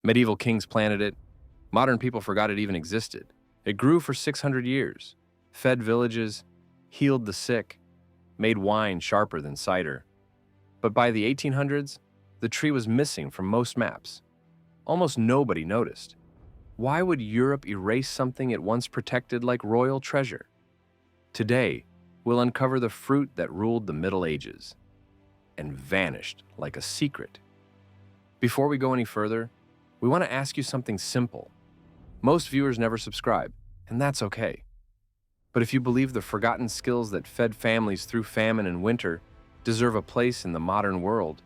Medieval kings planted it. Modern people forgot it even existed. It grew for 600 years, fed villages, healed the sick, made wine sharper than cider. But by the 1800s, the tree was missing from most maps. Almost nobody noticed. Why would Europe erase something it once protected like royal treasure? Today, we'll uncover the fruit that ruled the Middle Ages and vanished like a secret. Before we go any further, we want to ask you something simple. Most viewers never subscribe, and that's okay. But if you believe the forgotten skills that fed families through famine and winter deserve a place in the modern world,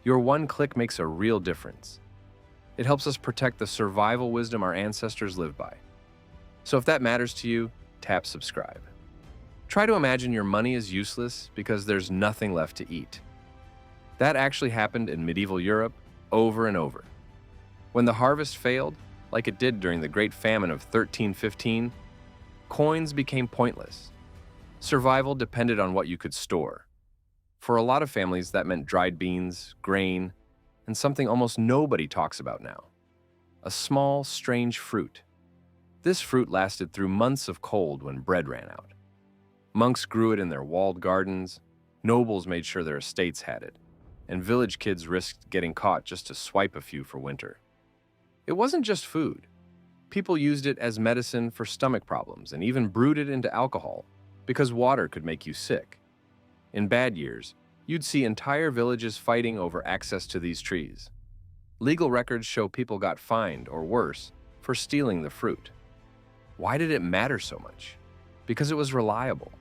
your one click makes a real difference. It helps us protect the survival wisdom our ancestors lived by. So if that matters to you, tap subscribe. Try to imagine your money is useless because there's nothing left to eat. That actually happened in medieval Europe over and over. When the harvest failed, like it did during the Great Famine of 1315, coins became pointless. Survival depended on what you could store. For a lot of families, that meant dried beans, grain, and something almost nobody talks about now: a small, strange fruit. This fruit lasted through months of cold when bread ran out. Monks grew it in their walled gardens, nobles made sure their estates had it, and village kids risked getting caught just to swipe a few for winter. It wasn't just food. People used it as medicine for stomach problems and even brewed it into alcohol because water could make you sick. In bad years, you'd see entire villages fighting over access to these trees. Legal records show people got fined, or worse, for stealing the fruit. Why did it matter so much? Because it was reliable.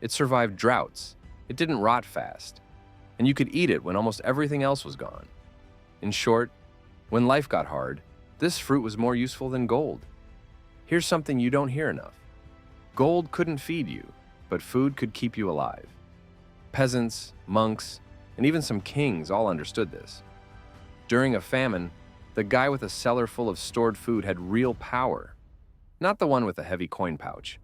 It survived droughts, it didn't rot fast, and you could eat it when almost everything else was gone. In short, when life got hard, this fruit was more useful than gold. Here's something you don't hear enough. Gold couldn't feed you, but food could keep you alive. Peasants, monks, and even some kings all understood this. During a famine, the guy with a cellar full of stored food had real power, not the one with a heavy coin pouch.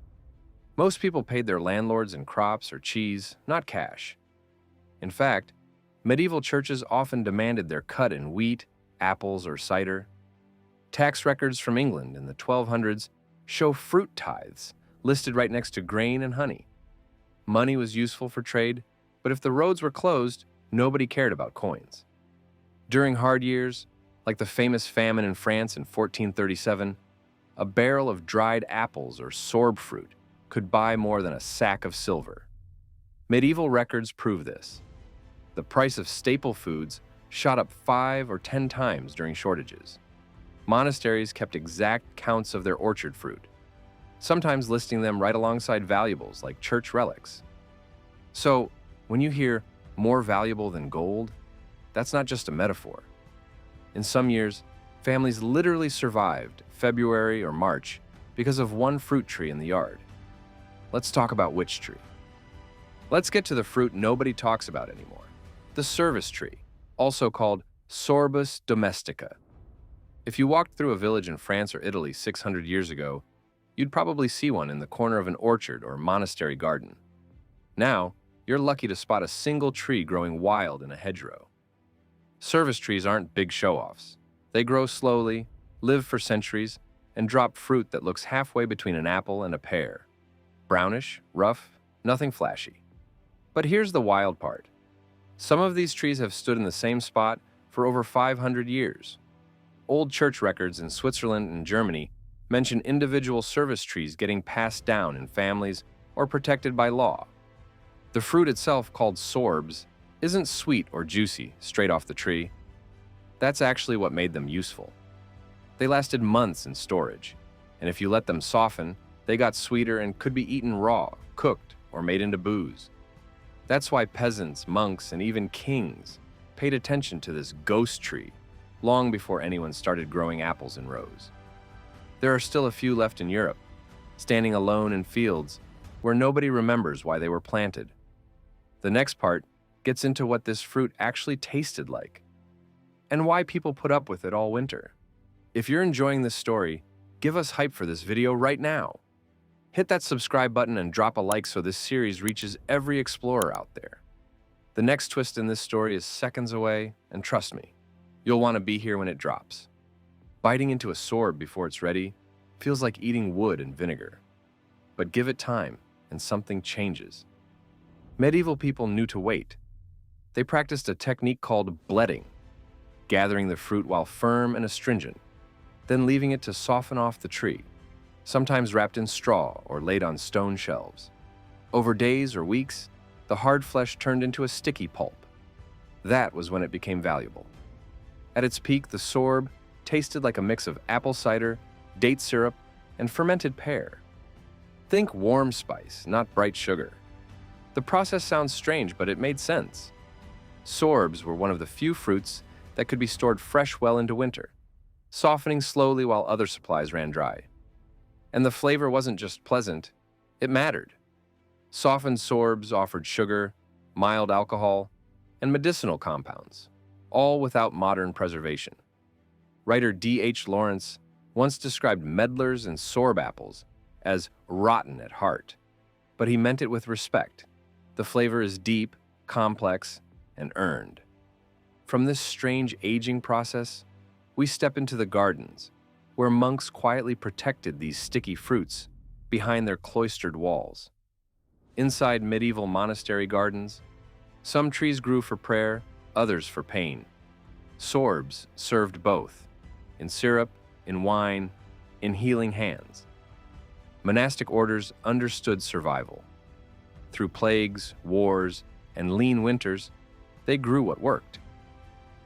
Most people paid their landlords in crops or cheese, not cash. In fact, medieval churches often demanded their cut in wheat, apples, or cider. Tax records from England in the 1200s show fruit tithes listed right next to grain and honey. Money was useful for trade, but if the roads were closed, nobody cared about coins. During hard years, like the famous famine in France in 1437, a barrel of dried apples or sorb fruit could buy more than a sack of silver. Medieval records prove this. The price of staple foods shot up 5 or 10 times during shortages. Monasteries kept exact counts of their orchard fruit, sometimes listing them right alongside valuables like church relics. So, when you hear more valuable than gold, that's not just a metaphor. In some years, families literally survived February or March because of one fruit tree in the yard. Let's talk about which tree. Let's get to the fruit nobody talks about anymore: the service tree, also called Sorbus domestica. If you walked through a village in France or Italy 600 years ago, you'd probably see one in the corner of an orchard or monastery garden. Now, you're lucky to spot a single tree growing wild in a hedgerow. Service trees aren't big show-offs. They grow slowly, live for centuries, and drop fruit that looks halfway between an apple and a pear. Brownish, rough, nothing flashy. But here's the wild part. Some of these trees have stood in the same spot for over 500 years. Old church records in Switzerland and Germany mention individual service trees getting passed down in families or protected by law. The fruit itself, called sorbs, isn't sweet or juicy straight off the tree. That's actually what made them useful. They lasted months in storage, and if you let them soften, they got sweeter and could be eaten raw, cooked, or made into booze. That's why peasants, monks, and even kings paid attention to this ghost tree long before anyone started growing apples in rows. There are still a few left in Europe, standing alone in fields where nobody remembers why they were planted. The next part gets into what this fruit actually tasted like and why people put up with it all winter. If you're enjoying this story, give us hype for this video right now. Hit that subscribe button and drop a like so this series reaches every explorer out there. The next twist in this story is seconds away, and trust me, you'll want to be here when it drops. Biting into a sorb before it's ready feels like eating wood and vinegar. But give it time, and something changes. Medieval people knew to wait. They practiced a technique called bletting, gathering the fruit while firm and astringent, then leaving it to soften off the tree, sometimes wrapped in straw or laid on stone shelves. Over days or weeks, the hard flesh turned into a sticky pulp. That was when it became valuable. At its peak, the sorb tasted like a mix of apple cider, date syrup, and fermented pear. Think warm spice, not bright sugar. The process sounds strange, but it made sense. Sorbs were one of the few fruits that could be stored fresh well into winter, softening slowly while other supplies ran dry. And the flavor wasn't just pleasant, it mattered. Softened sorbs offered sugar, mild alcohol, and medicinal compounds, all without modern preservation. Writer D.H. Lawrence once described medlars and sorb apples as rotten at heart, but he meant it with respect. The flavor is deep, complex, and earned. From this strange aging process, we step into the gardens, where monks quietly protected these sticky fruits behind their cloistered walls. Inside medieval monastery gardens, some trees grew for prayer, others for pain. Sorbs served both, in syrup, in wine, in healing hands. Monastic orders understood survival. Through plagues, wars, and lean winters, they grew what worked.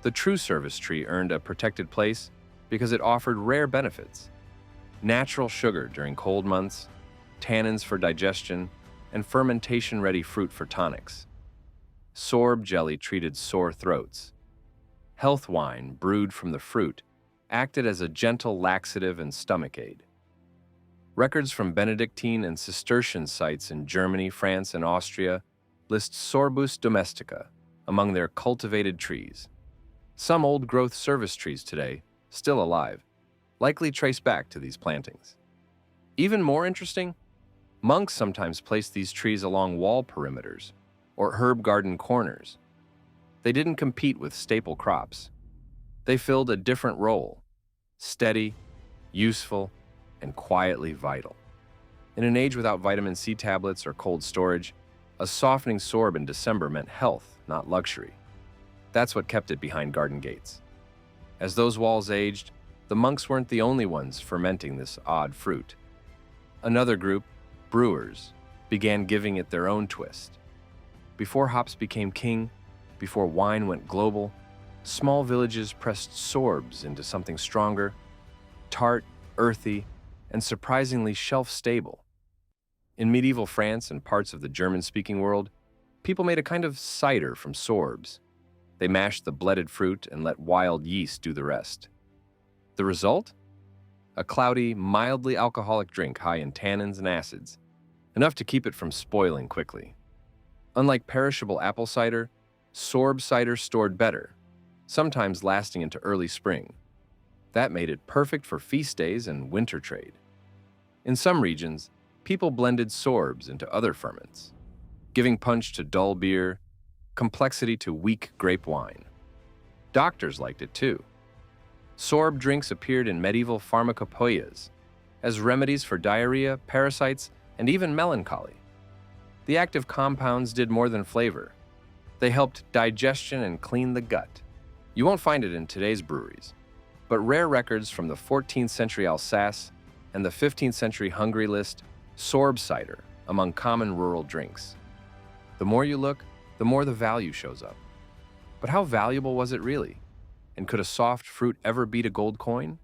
The true service tree earned a protected place because it offered rare benefits: natural sugar during cold months, tannins for digestion, and fermentation-ready fruit for tonics. Sorb jelly treated sore throats. Health wine, brewed from the fruit, acted as a gentle laxative and stomach aid. Records from Benedictine and Cistercian sites in Germany, France, and Austria list Sorbus domestica among their cultivated trees. Some old-growth service trees today, still alive, likely trace back to these plantings. Even more interesting, monks sometimes placed these trees along wall perimeters or herb garden corners. They didn't compete with staple crops. They filled a different role: steady, useful, and quietly vital. In an age without vitamin C tablets or cold storage, a softening sorb in December meant health, not luxury. That's what kept it behind garden gates. As those walls aged, the monks weren't the only ones fermenting this odd fruit. Another group, brewers, began giving it their own twist. Before hops became king, before wine went global, small villages pressed sorbs into something stronger, tart, earthy, and surprisingly shelf-stable. In medieval France and parts of the German-speaking world, people made a kind of cider from sorbs. They mashed the bletted fruit and let wild yeast do the rest. The result? A cloudy, mildly alcoholic drink high in tannins and acids, enough to keep it from spoiling quickly. Unlike perishable apple cider, sorb cider stored better, sometimes lasting into early spring. That made it perfect for feast days and winter trade. In some regions, people blended sorbs into other ferments, giving punch to dull beer, complexity to weak grape wine. Doctors liked it too. Sorb drinks appeared in medieval pharmacopoeias as remedies for diarrhea, parasites, and even melancholy. The active compounds did more than flavor. They helped digestion and clean the gut. You won't find it in today's breweries, but rare records from the 14th century Alsace and the 15th century Hungary list sorb cider among common rural drinks. The more you look, the more the value shows up. But how valuable was it really? And could a soft fruit ever beat a gold coin?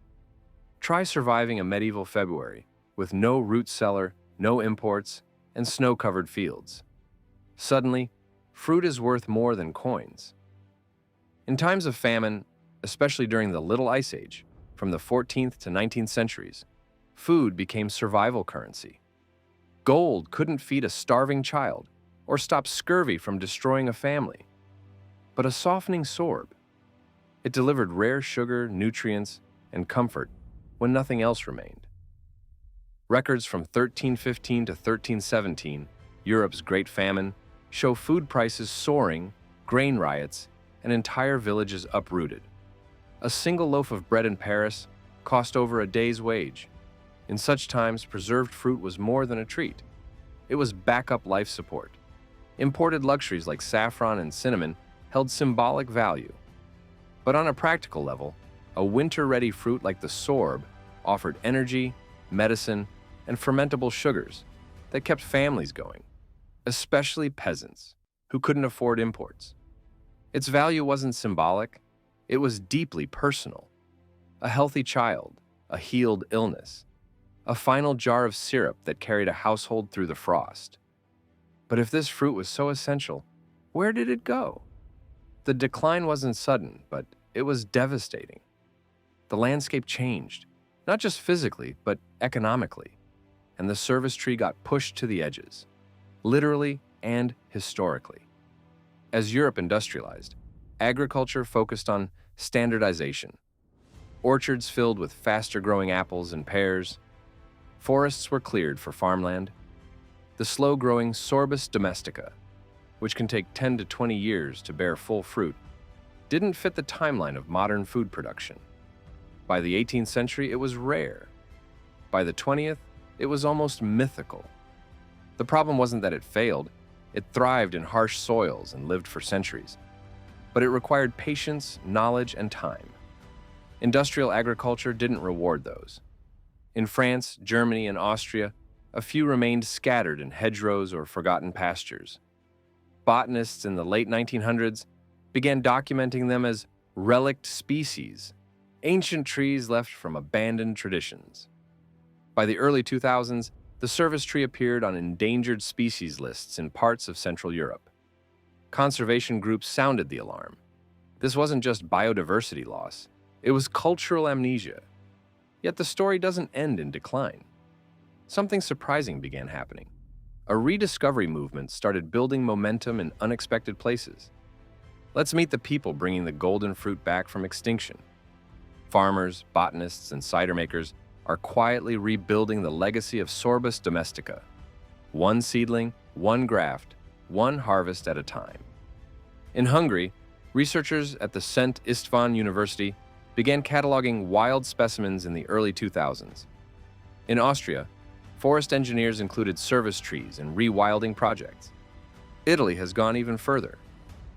Try surviving a medieval February with no root cellar, no imports, and snow-covered fields. Suddenly, fruit is worth more than coins. In times of famine, especially during the Little Ice Age, from the 14th to 19th centuries, food became survival currency. Gold couldn't feed a starving child or stop scurvy from destroying a family. But a softening sorb, it delivered rare sugar, nutrients, and comfort when nothing else remained. Records from 1315 to 1317, Europe's Great Famine, show food prices soaring, grain riots, and entire villages uprooted. A single loaf of bread in Paris cost over a day's wage. In such times, preserved fruit was more than a treat. It was backup life support. Imported luxuries like saffron and cinnamon held symbolic value. But on a practical level, a winter-ready fruit like the sorb offered energy, medicine, and fermentable sugars that kept families going, especially peasants who couldn't afford imports. Its value wasn't symbolic, it was deeply personal. A healthy child, a healed illness, a final jar of syrup that carried a household through the frost. But if this fruit was so essential, where did it go? The decline wasn't sudden, but it was devastating. The landscape changed, not just physically, but economically, and the service tree got pushed to the edges, literally and historically. As Europe industrialized, agriculture focused on standardization. Orchards filled with faster-growing apples and pears. Forests were cleared for farmland. The slow-growing Sorbus domestica, which can take 10 to 20 years to bear full fruit, didn't fit the timeline of modern food production. By the 18th century, it was rare. By the 20th, it was almost mythical. The problem wasn't that it failed. It thrived in harsh soils and lived for centuries. But it required patience, knowledge, and time. Industrial agriculture didn't reward those. In France, Germany, and Austria, a few remained scattered in hedgerows or forgotten pastures. Botanists in the late 1900s began documenting them as relict species, ancient trees left from abandoned traditions. By the early 2000s, the service tree appeared on endangered species lists in parts of Central Europe. Conservation groups sounded the alarm. This wasn't just biodiversity loss, it was cultural amnesia. Yet the story doesn't end in decline. Something surprising began happening. A rediscovery movement started building momentum in unexpected places. Let's meet the people bringing the golden fruit back from extinction. Farmers, botanists, and cider makers are quietly rebuilding the legacy of Sorbus domestica. One seedling, one graft, one harvest at a time. In Hungary, researchers at the Szent István University began cataloging wild specimens in the early 2000s. In Austria, forest engineers included service trees in rewilding projects. Italy has gone even further.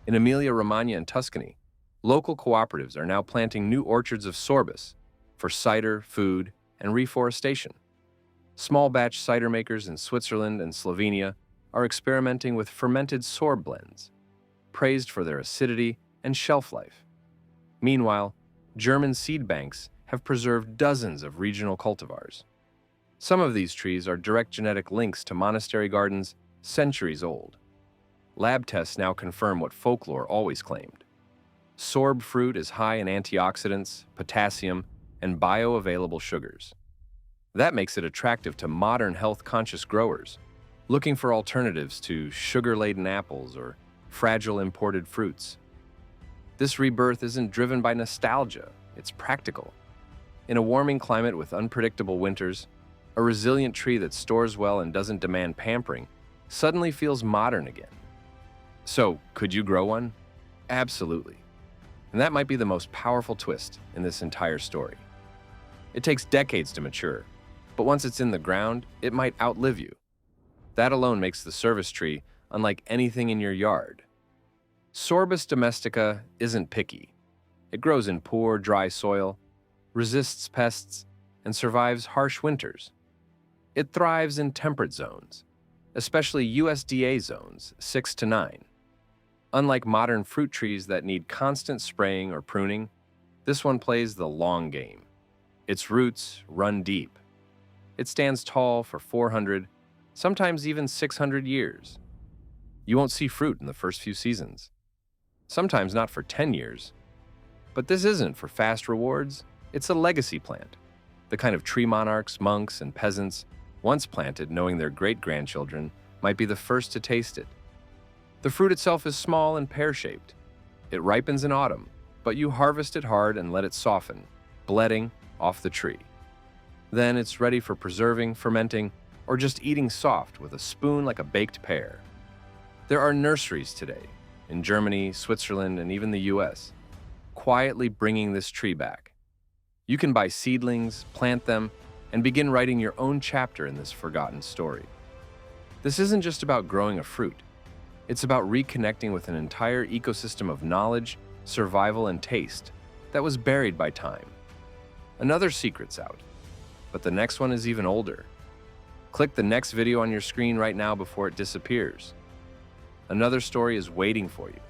In Emilia-Romagna and Tuscany, local cooperatives are now planting new orchards of sorbus for cider, food, and reforestation. Small batch cider makers in Switzerland and Slovenia are experimenting with fermented sorb blends, praised for their acidity and shelf life. Meanwhile, German seed banks have preserved dozens of regional cultivars. Some of these trees are direct genetic links to monastery gardens centuries old. Lab tests now confirm what folklore always claimed. Sorb fruit is high in antioxidants, potassium, and bioavailable sugars. That makes it attractive to modern health-conscious growers looking for alternatives to sugar-laden apples or fragile imported fruits. This rebirth isn't driven by nostalgia, it's practical. In a warming climate with unpredictable winters, a resilient tree that stores well and doesn't demand pampering suddenly feels modern again. So, could you grow one? Absolutely. And that might be the most powerful twist in this entire story. It takes decades to mature, but once it's in the ground, it might outlive you. That alone makes the service tree unlike anything in your yard. Sorbus domestica isn't picky. It grows in poor, dry soil, resists pests, and survives harsh winters. It thrives in temperate zones, especially USDA zones 6 to 9. Unlike modern fruit trees that need constant spraying or pruning, this one plays the long game. Its roots run deep. It stands tall for 400, sometimes even 600 years. You won't see fruit in the first few seasons. Sometimes not for 10 years. But this isn't for fast rewards, it's a legacy plant. The kind of tree monarchs, monks, and peasants once planted knowing their great-grandchildren might be the first to taste it. The fruit itself is small and pear-shaped. It ripens in autumn, but you harvest it hard and let it soften, bletting off the tree. Then it's ready for preserving, fermenting, or just eating soft with a spoon like a baked pear. There are nurseries today, in Germany, Switzerland, and even the US, quietly bringing this tree back. You can buy seedlings, plant them, and begin writing your own chapter in this forgotten story. This isn't just about growing a fruit. It's about reconnecting with an entire ecosystem of knowledge, survival, and taste that was buried by time. Another secret's out, but the next one is even older. Click the next video on your screen right now before it disappears. Another story is waiting for you.